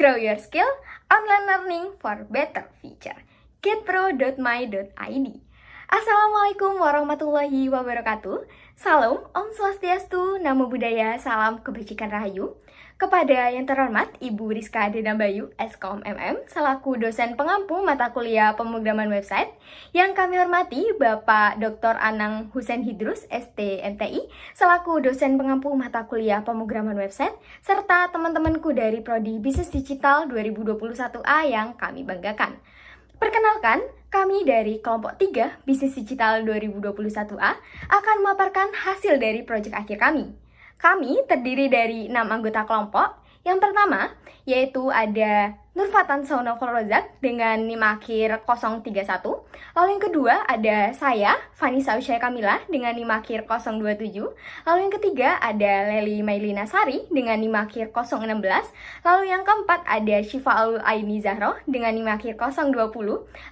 Grow your skill, online learning for better future. getpro.my.id. Assalamualaikum warahmatullahi wabarakatuh. Salam, Om Swastiastu, Namo Buddhaya, salam kebajikan rahayu. Kepada yang terhormat Ibu Rizka Denambayu, Skom MM, selaku dosen pengampu mata kuliah pemrograman website. Yang kami hormati Bapak Dr. Anang Husein Hidrus, STMTI, selaku dosen pengampu mata kuliah pemrograman website, serta teman-temanku dari Prodi Bisnis Digital 2021A yang kami banggakan. Perkenalkan, kami dari kelompok 3 Bisnis Digital 2021A akan memaparkan hasil dari proyek akhir kami. Kami terdiri dari 6 anggota kelompok. Yang pertama, yaitu ada Nurfatan Saunafal Rozak dengan NIM akhir 031. Lalu yang kedua ada saya, Vanessa Usyaya Kamila dengan NIM akhir 027. Lalu yang ketiga ada Leli Mailina Sari dengan NIM akhir 016. Lalu yang keempat ada Syifa Alul Aini Zahro dengan NIM akhir 020.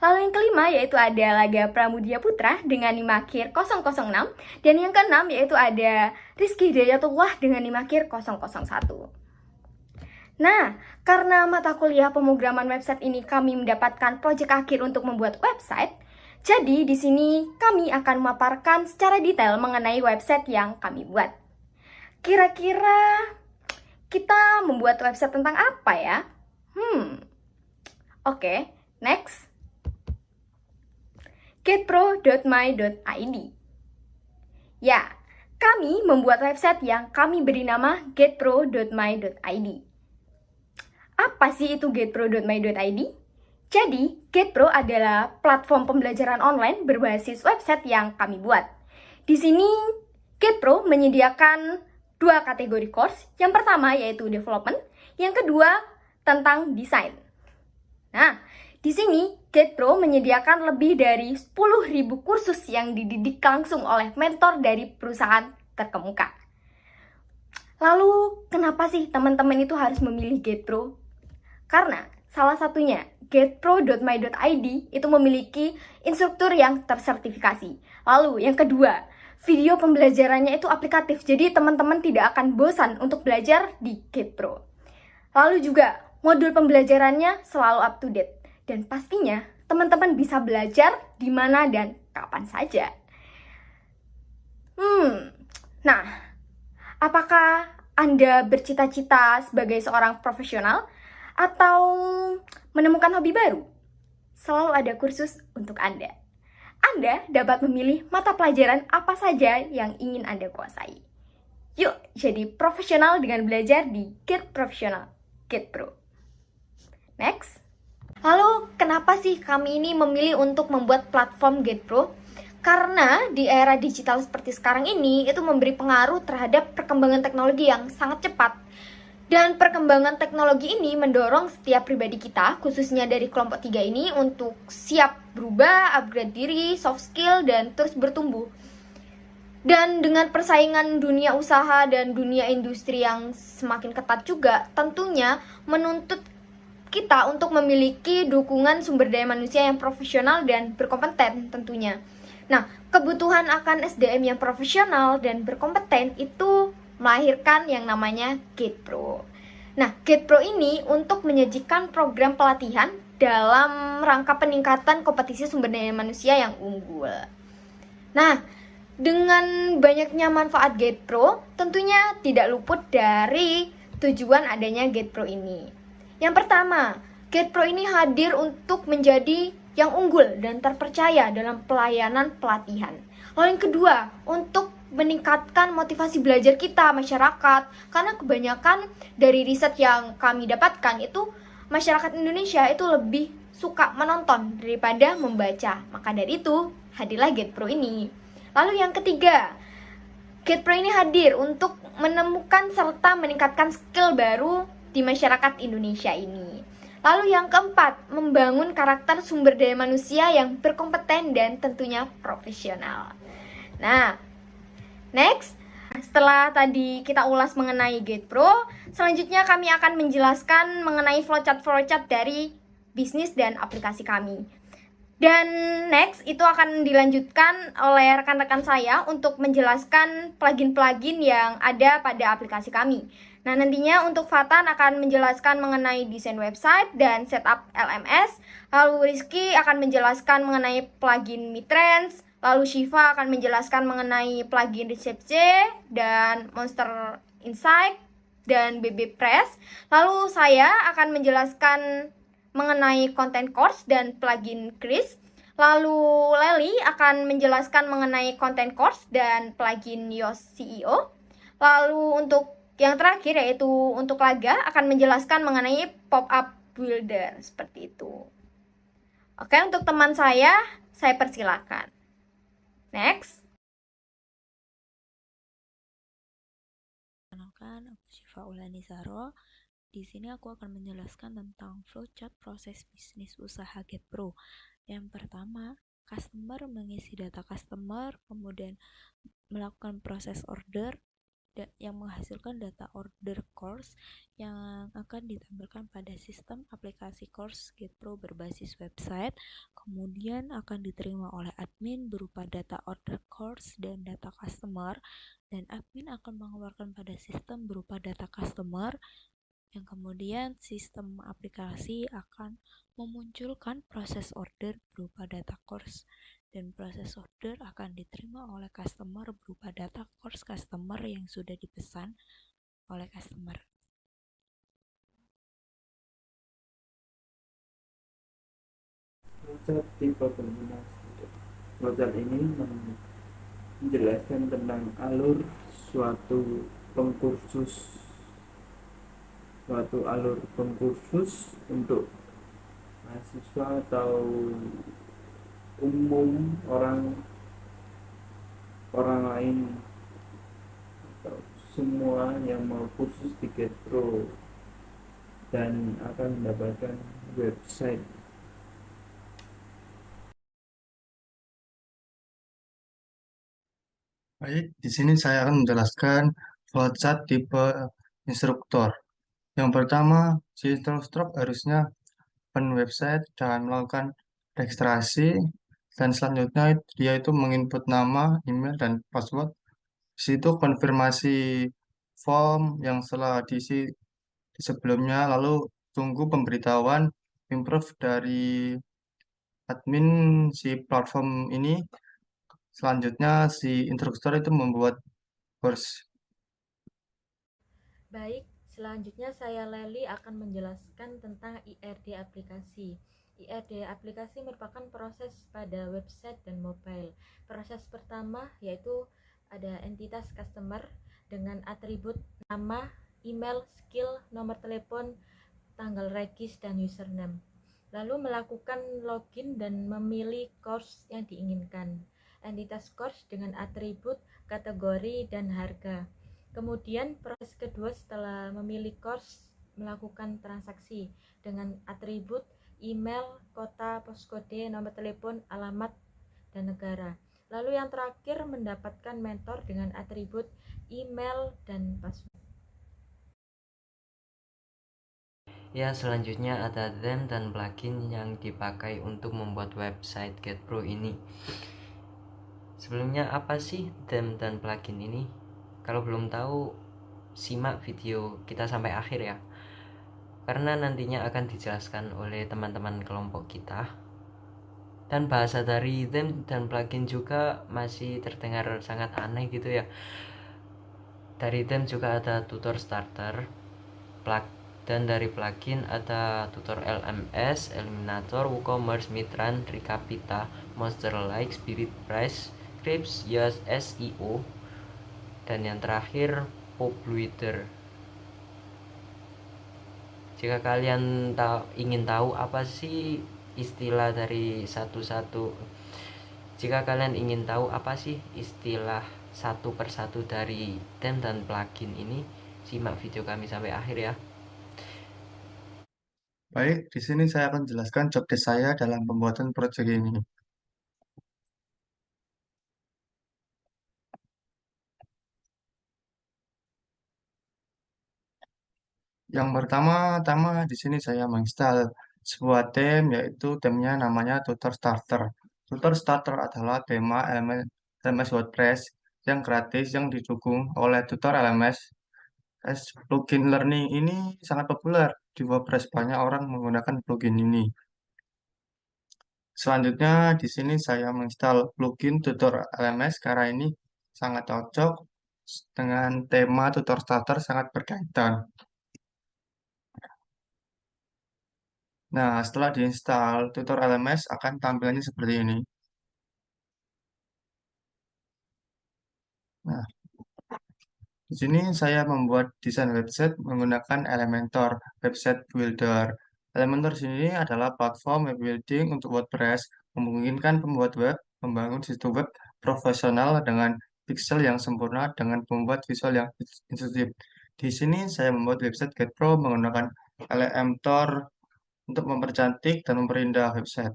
Lalu yang kelima yaitu ada Laga Pramudia Putra dengan NIM akhir 006. Dan yang keenam yaitu ada Rizky Hidayatullah dengan NIM akhir 001. Nah, karena mata kuliah pemrograman website ini kami mendapatkan proyek akhir untuk membuat website, jadi di sini kami akan memaparkan secara detail mengenai website yang kami buat. Kira-kira kita membuat website tentang apa ya? Oke, next. getpro.my.id. Ya, kami membuat website yang kami beri nama getpro.my.id. Apa sih itu getpro.my.id? Jadi, Getpro adalah platform pembelajaran online berbasis website yang kami buat. Di sini, Getpro menyediakan 2 kategori course. Yang pertama yaitu development, yang kedua tentang desain. Nah, di sini Getpro menyediakan lebih dari 10.000 kursus yang dididik langsung oleh mentor dari perusahaan terkemuka. Lalu, kenapa sih teman-teman itu harus memilih Getpro? Karena salah satunya, getpro.my.id itu memiliki instruktur yang tersertifikasi. Lalu yang kedua, video pembelajarannya itu aplikatif, jadi teman-teman tidak akan bosan untuk belajar di Getpro. Lalu juga, modul pembelajarannya selalu up to date. Dan pastinya, teman-teman bisa belajar di mana dan kapan saja. Nah, apakah Anda bercita-cita sebagai seorang profesional? Atau menemukan hobi baru? Selalu ada kursus untuk Anda. Anda dapat memilih mata pelajaran apa saja yang ingin Anda kuasai. Yuk, jadi profesional dengan belajar di Get Professional, Getpro. Next. Lalu, kenapa sih kami ini memilih untuk membuat platform Getpro? Karena di era digital seperti sekarang ini, itu memberi pengaruh terhadap perkembangan teknologi yang sangat cepat. Dan perkembangan teknologi ini mendorong setiap pribadi kita, khususnya dari kelompok 3 ini, untuk siap berubah, upgrade diri, soft skill, dan terus bertumbuh. Dan dengan persaingan dunia usaha dan dunia industri yang semakin ketat juga, tentunya menuntut kita untuk memiliki dukungan sumber daya manusia yang profesional dan berkompeten tentunya. Nah, kebutuhan akan SDM yang profesional dan berkompeten itu melahirkan yang namanya Getpro. Nah, Getpro ini untuk menyajikan program pelatihan dalam rangka peningkatan kompetisi sumber daya manusia yang unggul. Nah, dengan banyaknya manfaat Getpro, tentunya tidak luput dari tujuan adanya Getpro ini. Yang pertama, Getpro ini hadir untuk menjadi yang unggul dan terpercaya dalam pelayanan pelatihan. Lalu yang kedua, untuk meningkatkan motivasi belajar kita, masyarakat. Karena kebanyakan dari riset yang kami dapatkan itu, masyarakat Indonesia itu lebih suka menonton daripada membaca. Maka dari itu, hadirlah Getpro ini. Lalu yang ketiga, Getpro ini hadir untuk menemukan serta meningkatkan skill baru di masyarakat Indonesia ini. Lalu yang keempat, membangun karakter sumber daya manusia yang berkompeten dan tentunya profesional. Nah, next, setelah tadi kita ulas mengenai Getpro, selanjutnya kami akan menjelaskan mengenai flowchart dari bisnis dan aplikasi kami. Dan next, itu akan dilanjutkan oleh rekan-rekan saya untuk menjelaskan plugin-plugin yang ada pada aplikasi kami. Nah, nantinya untuk Fatan akan menjelaskan mengenai desain website dan setup LMS. Lalu Rizky akan menjelaskan mengenai plugin Mitrends. Lalu Shiva akan menjelaskan mengenai plugin Receptc dan Monster Insight dan BB Press. Lalu saya akan menjelaskan mengenai content course dan plugin Chris. Lalu Leli akan menjelaskan mengenai content course dan plugin Yoast CEO. Lalu untuk yang terakhir yaitu untuk Laga akan menjelaskan mengenai pop-up builder seperti itu. Oke, untuk teman saya persilakan. Next. Perkenalkan, aku Syifa Ulani Zaro. Di sini aku akan menjelaskan tentang flowchart proses bisnis usaha GetPro. Yang pertama, customer mengisi data customer, kemudian melakukan proses order, yang menghasilkan data order course yang akan ditampilkan pada sistem aplikasi course GetPro berbasis website, kemudian akan diterima oleh admin berupa data order course dan data customer, dan admin akan mengeluarkan pada sistem berupa data customer, yang kemudian sistem aplikasi akan memunculkan proses order berupa data course, dan proses order akan diterima oleh customer berupa data course customer yang sudah dipesan oleh customer. Flowchart tipe pengguna student. Flowchart ini menjelaskan tentang alur suatu pengkursus alur pengkursus untuk mahasiswa atau umum orang lain atau semua yang mau kursus di Getpro dan akan mendapatkan website. Baik, di sini saya akan menjelaskan flowchart tipe instruktur. Yang pertama, si instruktur harusnya open website dan melakukan registrasi, dan selanjutnya dia itu menginput nama, email, dan password. Di situ konfirmasi form yang telah diisi di sebelumnya, lalu tunggu pemberitahuan improve dari admin si platform ini. Selanjutnya si instruktur itu membuat course. Baik, selanjutnya saya Leli akan menjelaskan tentang IRD aplikasi. IRD aplikasi merupakan proses pada website dan mobile. Proses pertama yaitu ada entitas customer dengan atribut nama, email, skill, nomor telepon, tanggal regis, dan username. Lalu melakukan login dan memilih course yang diinginkan. Entitas course dengan atribut, kategori, dan harga. Kemudian proses kedua setelah memilih course, melakukan transaksi dengan atribut email, kota, poskode, nomor telepon, alamat, dan negara. Lalu yang terakhir mendapatkan mentor dengan atribut email dan password. Ya, selanjutnya ada theme dan plugin yang dipakai untuk membuat website GetPro ini. Sebelumnya apa sih theme dan plugin ini? Kalau belum tahu, simak video kita sampai akhir ya. Karena nantinya akan dijelaskan oleh teman-teman kelompok kita. Dan bahasa dari theme dan plugin juga masih terdengar sangat aneh gitu ya. Dari theme juga ada tutor starter, dan dari plugin ada tutor LMS, Eliminator, WooCommerce, Mitran, Recapita, Monster Like, Spirit Price, Crips, Yoast SEO, dan yang terakhir Popbluider. Jika kalian ingin tahu apa sih istilah dari jika kalian ingin tahu apa sih istilah satu persatu dari theme dan plugin ini, simak video kami sampai akhir ya. Baik, di sini saya akan jelaskan job desk saya dalam pembuatan proyek ini. Yang pertama-tama di sini saya menginstal sebuah theme, yaitu themenya namanya Tutor Starter. Tutor Starter adalah tema LMS WordPress yang gratis yang didukung oleh Tutor LMS. tes plugin learning ini sangat populer di WordPress. Banyak orang menggunakan plugin ini. Selanjutnya, di sini saya menginstal plugin Tutor LMS karena ini sangat cocok dengan tema tutor starter sangat berkaitan. Nah, setelah diinstal, Tutor LMS akan tampilannya seperti ini. Nah, di sini saya membuat desain website menggunakan Elementor Website Builder. Elementor sini adalah platform web building untuk WordPress, memungkinkan pembuat web membangun situs web profesional dengan pixel yang sempurna dengan pembuat visual yang intuitif. Di sini saya membuat website Get Pro menggunakan Elementor untuk mempercantik dan memperindah website.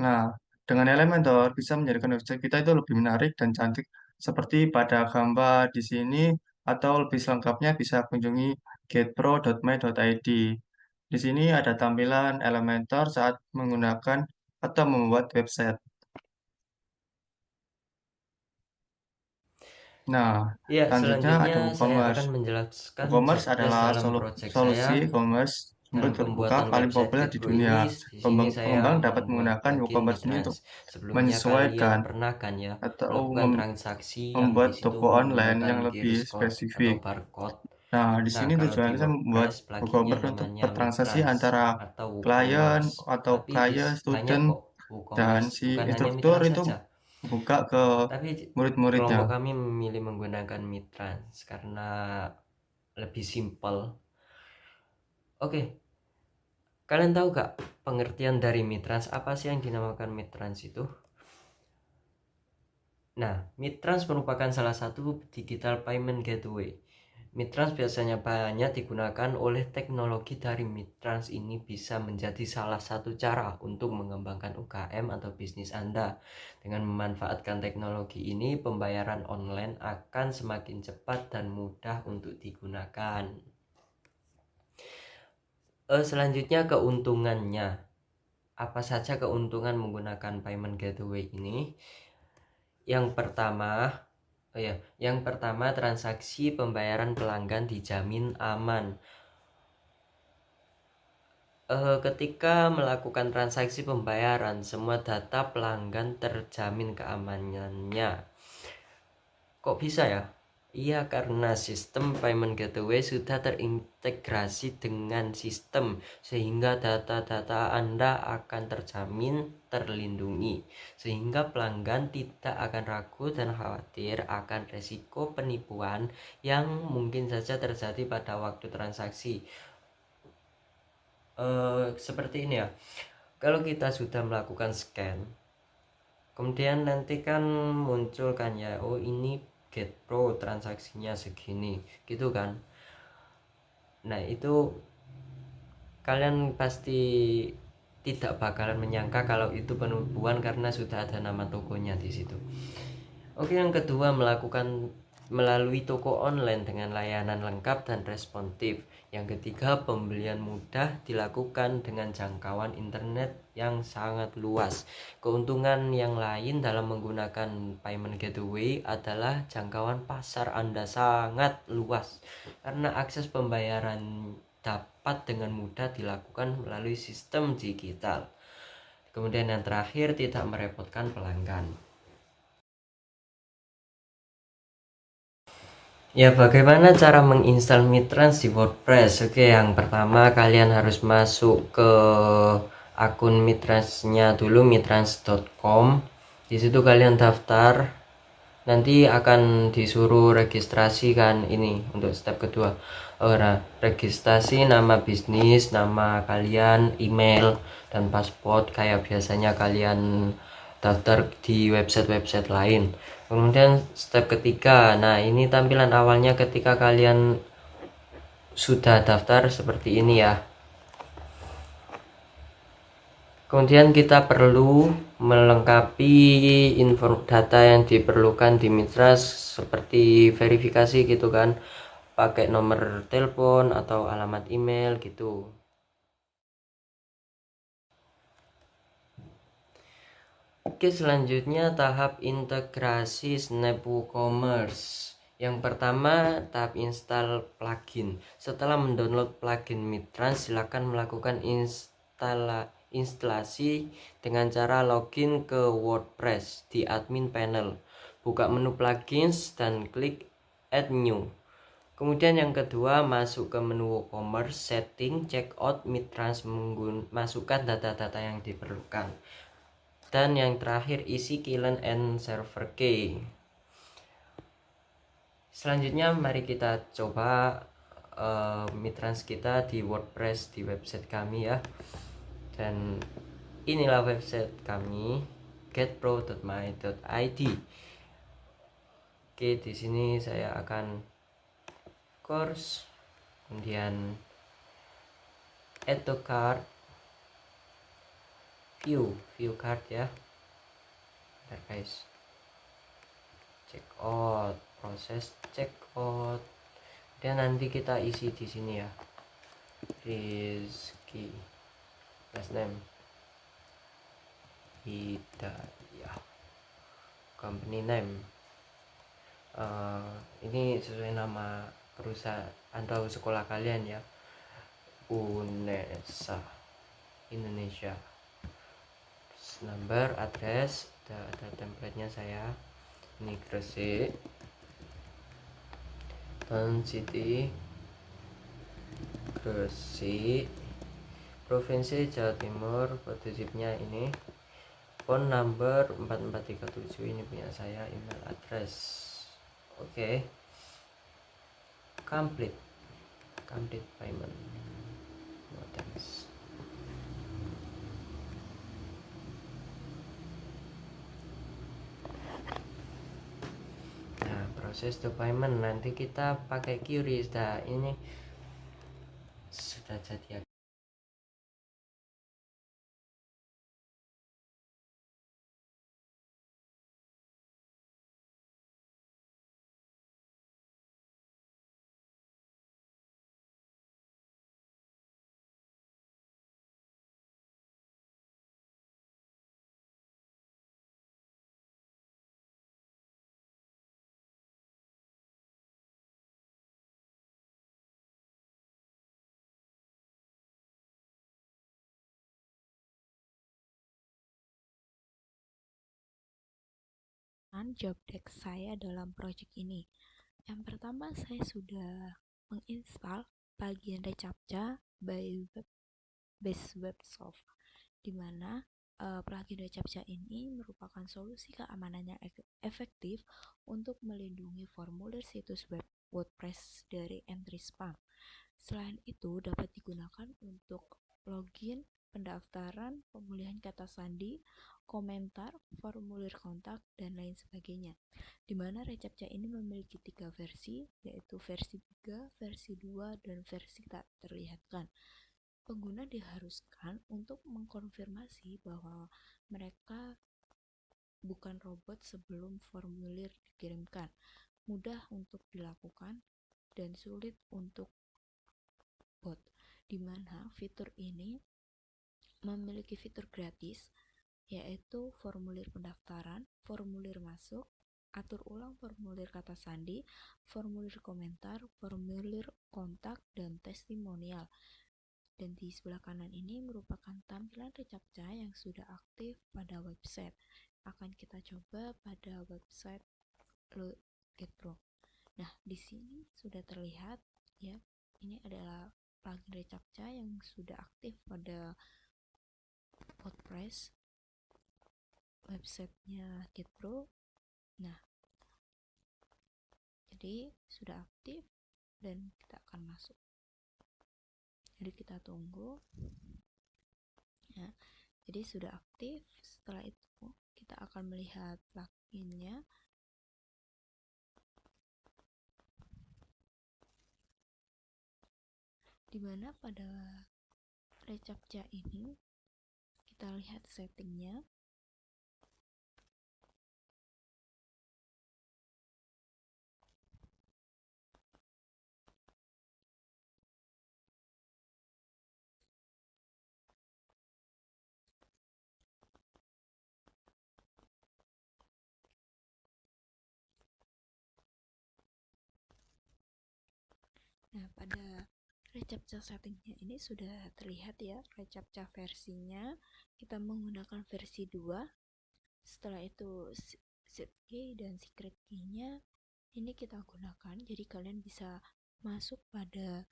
Nah, dengan Elementor bisa menjadikan website kita itu lebih menarik dan cantik seperti pada gambar di sini atau lebih selengkapnya bisa kunjungi getpro.my.id. Di sini ada tampilan Elementor saat menggunakan atau membuat website. Nah, Ya, selanjutnya selanjutnya ada saya WooCommerce. akan menjelaskan WooCommerce job desk adalah dalam project saya solusi e-commerce sumber dalam terbuka pembuatan paling website populer di GetPro dunia. ini. Di sini saya Pengembang dapat membuat menggunakan plugin WooCommerce ini Mitrans. untuk Sebelumnya kalian menyesuaikan pernah kan ya atau melakukan transaksi yang membuat di situ toko online menggunakan yang lebih QR code atau spesifik. barcode. Nah, di Nah, sini kalau di tujuannya kita membuat WordPress plugin WooCommerce untuk namanya bertransaksi Mitrans antara atau klien WooCommerce. atau Tapi klien, disebutnya student, kok dan WooCommerce, si bukan hanya instruktur Mitrans itu saja. buka ke Tapi murid-muridnya. kelompok kami memilih menggunakan Mitrans karena lebih simpel. Oke, kalian tahu gak pengertian dari Mitrans? Apa sih yang dinamakan Mitrans itu? Nah, Mitrans merupakan salah satu digital payment gateway. Mitrans biasanya banyak digunakan oleh teknologi. Dari Mitrans ini bisa menjadi salah satu cara untuk mengembangkan UKM atau bisnis Anda. Dengan memanfaatkan teknologi ini, pembayaran online akan semakin cepat dan mudah untuk digunakan. Selanjutnya keuntungannya. Apa saja keuntungan menggunakan payment gateway ini? Yang pertama, transaksi pembayaran pelanggan dijamin aman. Ketika melakukan transaksi pembayaran, semua data pelanggan terjamin keamanannya. Kok bisa ya? Iya, karena sistem payment gateway sudah terintegrasi dengan sistem, sehingga data-data Anda akan terjamin terlindungi, sehingga pelanggan tidak akan ragu dan khawatir akan resiko penipuan yang mungkin saja terjadi pada waktu transaksi. Seperti ini ya, kalau kita sudah melakukan scan, kemudian nanti kan muncul kan ya, oh ini GetPro transaksinya segini gitu kan. Nah, itu kalian pasti tidak bakalan menyangka kalau itu penipuan karena sudah ada nama tokonya di situ. Oke, yang kedua, melakukan melalui toko online dengan layanan lengkap dan responsif. Yang ketiga, pembelian mudah dilakukan dengan jangkauan internet yang sangat luas. Keuntungan yang lain dalam menggunakan payment gateway adalah jangkauan pasar Anda sangat luas karena akses pembayaran dapat dengan mudah dilakukan melalui sistem digital. Kemudian yang terakhir, tidak merepotkan pelanggan. Ya, bagaimana cara menginstal Mitrans di WordPress? Oke, yang pertama kalian harus masuk ke akun Mitransnya dulu, mitrans.com. Di situ kalian daftar. Nanti akan disuruh registrasi kan, ini untuk step kedua. Nah, registrasi nama bisnis, nama kalian, email, dan paspor kayak biasanya kalian daftar di website-website lain. Kemudian step ketiga, nah ini tampilan awalnya ketika kalian sudah daftar seperti ini ya. Kemudian kita perlu melengkapi data yang diperlukan di Mitras seperti verifikasi gitu kan, pakai nomor telepon atau alamat email gitu. Oke, selanjutnya tahap integrasi Snap WooCommerce. Yang pertama, tahap install plugin. Setelah mendownload plugin Mitrans, silakan melakukan instalasi dengan cara login ke WordPress di admin panel. Buka menu plugins dan klik add new. Kemudian yang kedua, masuk ke menu WooCommerce, setting, checkout Mitrans, masukkan data-data yang diperlukan. Dan yang terakhir, isi keylen and server key. Selanjutnya mari kita coba Mitrans kita di WordPress di website kami ya. Dan inilah website kami, getpro.my.id. Oke, di sini saya akan course, kemudian add to cart, view card ya. Bentar guys. Check out, proses check out. Dan nanti kita isi di sini ya. Rizky, last name Hidayah, company name. Ini sesuai nama perusahaan atau sekolah kalian ya. UNESA Indonesia. Terus number, address, ada template-nya saya. Ini Gresik, Town City Gresik, Provinsi Jawa Timur, kode zipnya ini, phone number 4437, ini punya saya, email address. Oke. Complete payment, no thanks. Nah, proses to payment nanti kita pakai QRIS. Nah, ini sudah jadi. Job desk saya dalam project ini. Yang pertama, saya sudah menginstal plugin Recaptcha by Base Websoft, di mana plugin Recaptcha ini merupakan solusi keamanan yang efektif untuk melindungi formulir situs web WordPress dari entry spam. Selain itu, dapat digunakan untuk login, pendaftaran, pemulihan kata sandi, komentar, formulir kontak, dan lain sebagainya. Di mana Recaptcha ini memiliki 3 versi, yaitu versi 3, versi 2, dan versi tak terlihatkan. Pengguna diharuskan untuk mengkonfirmasi bahwa mereka bukan robot sebelum formulir dikirimkan. Mudah untuk dilakukan dan sulit untuk bot, di mana fitur ini memiliki fitur gratis, yaitu formulir pendaftaran, formulir masuk, atur ulang formulir kata sandi, formulir komentar, formulir kontak, dan testimonial. Dan di sebelah kanan ini merupakan tampilan Recaptcha yang sudah aktif pada website. Akan kita coba pada website GetPro. Nah, di sini sudah terlihat ya, ini adalah plugin Recaptcha yang sudah aktif pada WordPress websitenya GetPro. Nah, jadi sudah aktif dan kita akan masuk. Jadi kita tunggu. Ya, jadi sudah aktif. Setelah itu kita akan melihat pluginnya. Dimana pada Recaptcha ini kita lihat settingnya. Nah, pada reCAPTCHA settingnya ini sudah terlihat ya reCAPTCHA versinya. Kita menggunakan versi 2. Setelah itu seed key dan secret key-nya ini kita gunakan. Jadi kalian bisa masuk pada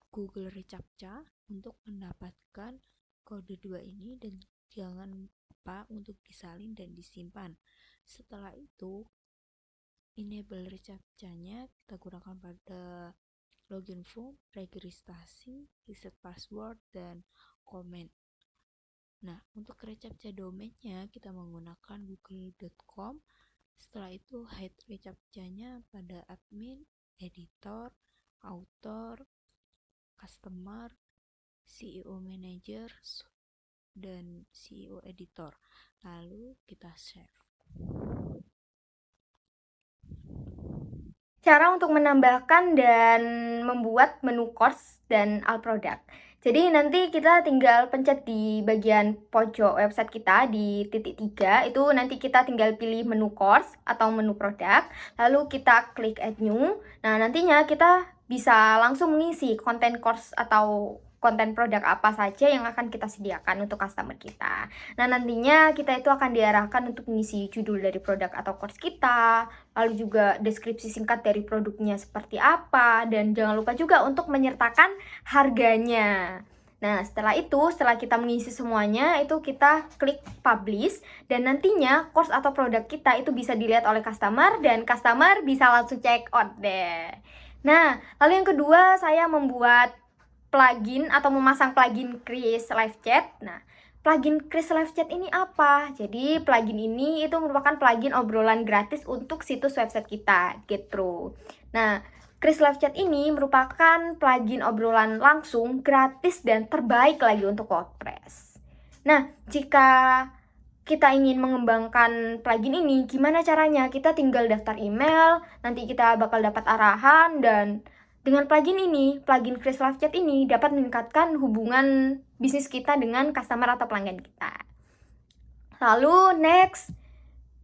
Google reCAPTCHA untuk mendapatkan kode 2 ini, dan jangan lupa untuk disalin dan disimpan. Setelah itu enable reCAPTCHA-nya kita gunakan pada login form, registrasi, reset password, dan comment. Nah, untuk reCAPTCHA domainnya kita menggunakan google.com. Setelah itu hide reCAPTCHA-nya pada admin, editor, author, customer, CEO manager, dan CEO editor. Lalu kita save. Cara untuk menambahkan dan membuat menu course dan all product. Jadi nanti kita tinggal pencet di bagian pojok website kita di titik 3, itu nanti kita tinggal pilih menu course atau menu produk, lalu kita klik add new. Nah, nantinya kita bisa langsung mengisi konten course atau konten produk apa saja yang akan kita sediakan untuk customer kita. Nah, nantinya kita itu akan diarahkan untuk mengisi judul dari produk atau course kita, lalu juga deskripsi singkat dari produknya seperti apa, dan jangan lupa juga untuk menyertakan harganya. Nah, setelah kita mengisi semuanya, itu kita klik publish, dan nantinya course atau produk kita itu bisa dilihat oleh customer, dan customer bisa langsung check out deh. Nah, lalu yang kedua, saya membuat plugin atau memasang plugin Kris Live Chat. Nah, plugin Kris Live Chat ini apa? Jadi, plugin ini itu merupakan plugin obrolan gratis untuk situs website kita, Getro. Nah, Kris Live Chat ini merupakan plugin obrolan langsung, gratis, dan terbaik lagi untuk WordPress. Nah, jika kita ingin mengembangkan plugin ini, gimana caranya? Kita tinggal daftar email, nanti kita bakal dapat arahan, dan dengan plugin ini, plugin Kris Live Chat ini dapat meningkatkan hubungan bisnis kita dengan customer atau pelanggan kita. Lalu next,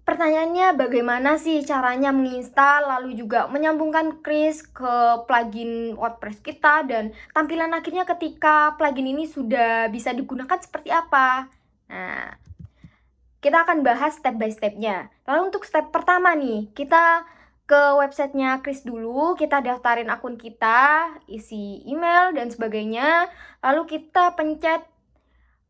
pertanyaannya bagaimana sih caranya menginstal lalu juga menyambungkan Kris ke plugin WordPress kita, dan tampilan akhirnya ketika plugin ini sudah bisa digunakan seperti apa? Nah, kita akan bahas step by stepnya. Lalu untuk step pertama nih, kita ke websitenya Kris dulu, kita daftarin akun kita, isi email dan sebagainya, lalu kita pencet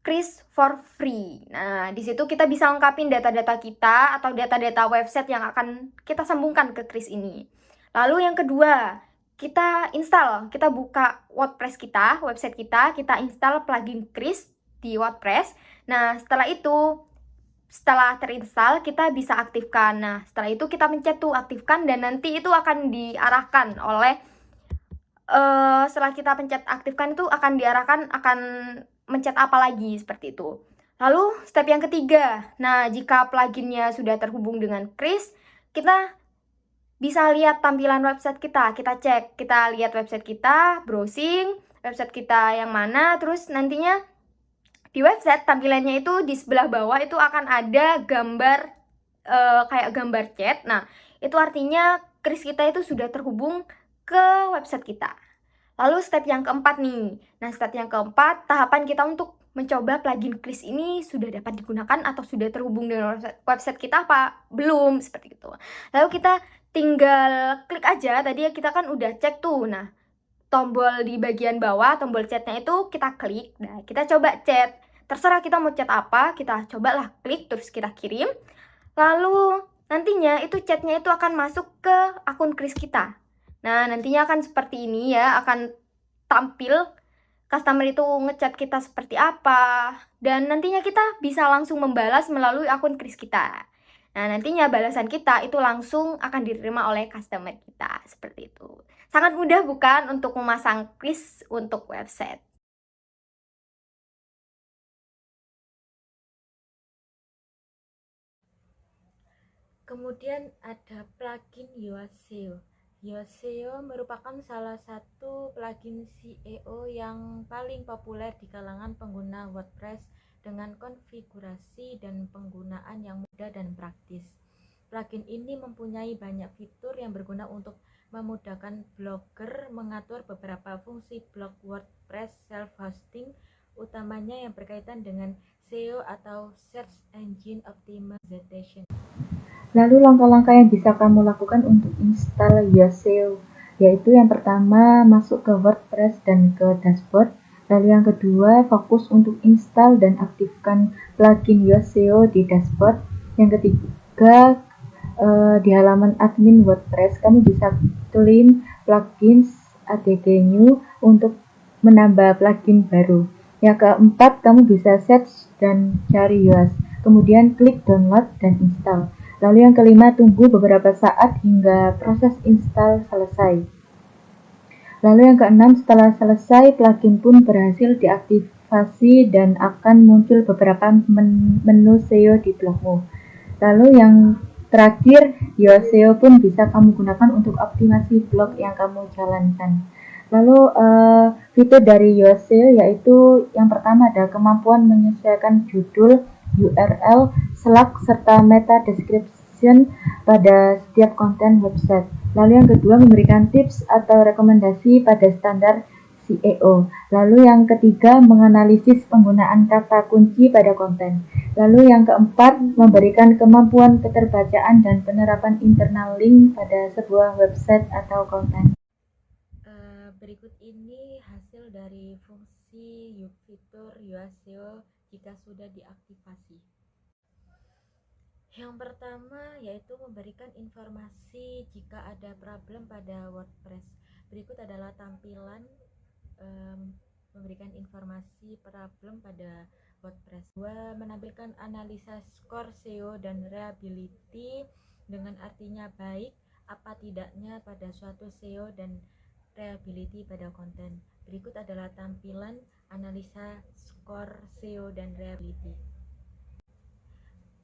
Kris for free. Nah, di situ kita bisa lengkapin data-data kita atau data-data website yang akan kita sambungkan ke Kris ini. Lalu yang kedua, kita install, kita buka WordPress kita, website kita install plugin Kris di WordPress. Nah, setelah terinstall, kita bisa aktifkan. Nah, setelah itu kita pencet tuh aktifkan, dan nanti itu akan diarahkan oleh setelah kita pencet aktifkan itu akan diarahkan akan mencet apa lagi seperti itu. Lalu step yang ketiga. Nah, jika pluginnya sudah terhubung dengan Kris, kita bisa lihat tampilan website kita. Kita cek, kita lihat website kita, browsing website kita yang mana, terus nantinya di website tampilannya itu di sebelah bawah itu akan ada gambar kayak gambar chat. Nah, itu artinya Kris kita itu sudah terhubung ke website kita. Lalu step yang keempat nih. Nah, step yang keempat, tahapan kita untuk mencoba plugin Kris ini sudah dapat digunakan atau sudah terhubung dengan website kita apa belum, seperti itu. Lalu kita tinggal klik aja, tadi kita kan udah cek tuh. Nah, tombol di bagian bawah, tombol chatnya itu kita klik. Nah, kita coba chat. Terserah kita mau chat apa, kita cobalah klik, terus kita kirim. Lalu nantinya itu chatnya itu akan masuk ke akun Kris kita. Nah, nantinya akan seperti ini ya, akan tampil customer itu ngechat kita seperti apa, dan nantinya kita bisa langsung membalas melalui akun Kris kita. Nah, nantinya balasan kita itu langsung akan diterima oleh customer kita, seperti itu. Sangat mudah bukan untuk memasang Kris untuk website? Kemudian ada plugin Yoaseo. Yoaseo merupakan salah satu plugin SEO yang paling populer di kalangan pengguna WordPress dengan konfigurasi dan penggunaan yang mudah dan praktis. Plugin ini mempunyai banyak fitur yang berguna untuk memudahkan blogger mengatur beberapa fungsi blog WordPress self-hosting, utamanya yang berkaitan dengan SEO atau Search Engine Optimization. Lalu langkah-langkah yang bisa kamu lakukan untuk install Yoast.SEO, yaitu yang pertama masuk ke WordPress dan ke dashboard. Lalu yang kedua fokus untuk install dan aktifkan plugin Yoast.SEO di dashboard. Yang ketiga di halaman admin WordPress kamu bisa klaim plugins adg new untuk menambah plugin baru. Yang keempat kamu bisa search dan cari Yoast, kemudian klik download dan install. Lalu yang kelima, tunggu beberapa saat hingga proses install selesai. Lalu yang keenam, setelah selesai, plugin pun berhasil diaktifasi dan akan muncul beberapa menu SEO di blogmu. Lalu yang terakhir, Yoast.SEO pun bisa kamu gunakan untuk optimasi blog yang kamu jalankan. Lalu fitur dari Yoast.SEO yaitu yang pertama adalah kemampuan menyesuaikan judul, URL, slug, serta meta description pada setiap konten website. Lalu yang kedua memberikan tips atau rekomendasi pada standar SEO. Lalu yang ketiga menganalisis penggunaan kata kunci pada konten. Lalu yang keempat memberikan kemampuan keterbacaan dan penerapan internal link pada sebuah website atau konten. Berikut ini hasil dari fungsi fitur Yoast.SEO jika sudah diaktifasi. Yang pertama yaitu memberikan informasi jika ada problem pada WordPress. Berikut adalah tampilan memberikan informasi problem pada WordPress. Dua, menampilkan analisa skor SEO dan readability dengan artinya baik apa tidaknya pada suatu SEO dan readability pada konten. Berikut adalah tampilan analisa skor SEO dan readability.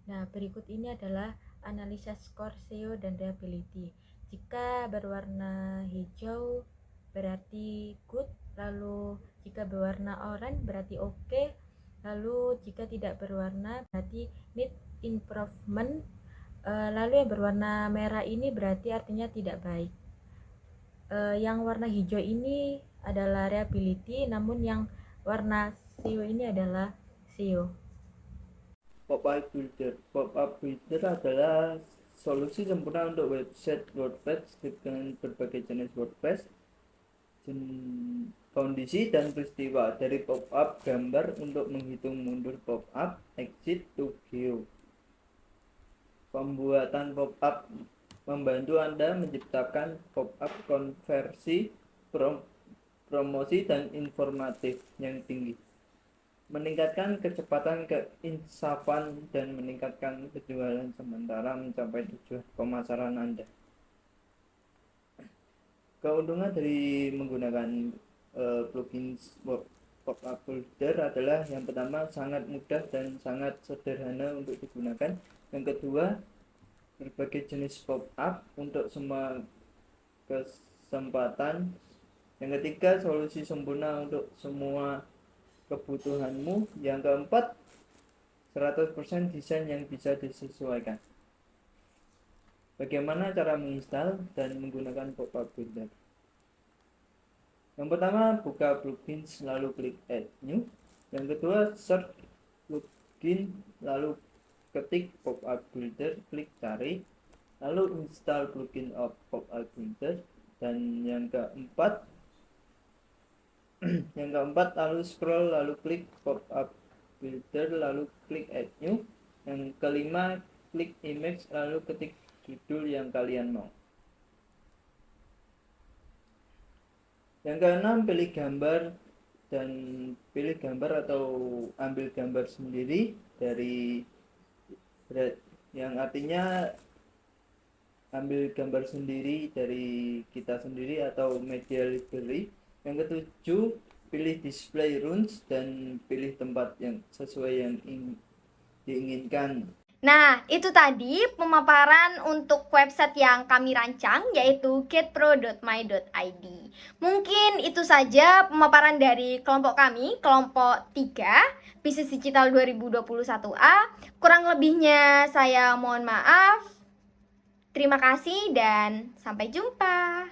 Nah, berikut ini adalah analisa skor SEO dan readability. Jika berwarna hijau berarti good, lalu jika berwarna oranye berarti oke, lalu jika tidak berwarna berarti need improvement, lalu yang berwarna merah ini berarti artinya tidak baik. Yang warna hijau ini adalah readability, namun yang warna SEO ini adalah SEO. Pop-up Builder. Pop-up Builder adalah solusi sempurna untuk website WordPress dengan berbagai jenis WordPress, kondisi dan peristiwa. Dari pop-up gambar untuk menghitung mundur pop-up, exit to view. Pembuatan pop-up membantu Anda menciptakan pop-up konversi, promosi dan informatif yang tinggi, meningkatkan kecepatan keinsafan dan meningkatkan penjualan sementara mencapai tujuan pemasaran Anda. Keuntungan dari menggunakan plugin Pop-up Builder adalah yang pertama sangat mudah dan sangat sederhana untuk digunakan. Yang kedua, berbagai jenis pop-up untuk semua kesempatan. Yang ketiga, solusi sempurna untuk semua kebutuhanmu. Yang keempat, 100% desain yang bisa disesuaikan. Bagaimana cara menginstal dan menggunakan Pop-up Builder? Yang pertama, buka plugin lalu klik add new. Yang kedua, search plugin lalu ketik Pop-up Builder, klik cari, lalu install plugin of Pop-up Builder. Dan yang keempat lalu scroll lalu klik Pop-up Builder lalu klik add new. Yang kelima, klik image lalu ketik judul yang kalian mau. Yang keenam, pilih gambar atau ambil gambar sendiri dari yang artinya ambil gambar sendiri dari kita sendiri atau media library. Yang ketujuh, pilih display rules dan pilih tempat yang sesuai yang diinginkan. Nah, itu tadi pemaparan untuk website yang kami rancang, yaitu getpro.my.id. Mungkin itu saja pemaparan dari kelompok kami, kelompok 3, Bisnis Digital 2021A. Kurang lebihnya saya mohon maaf. Terima kasih dan sampai jumpa.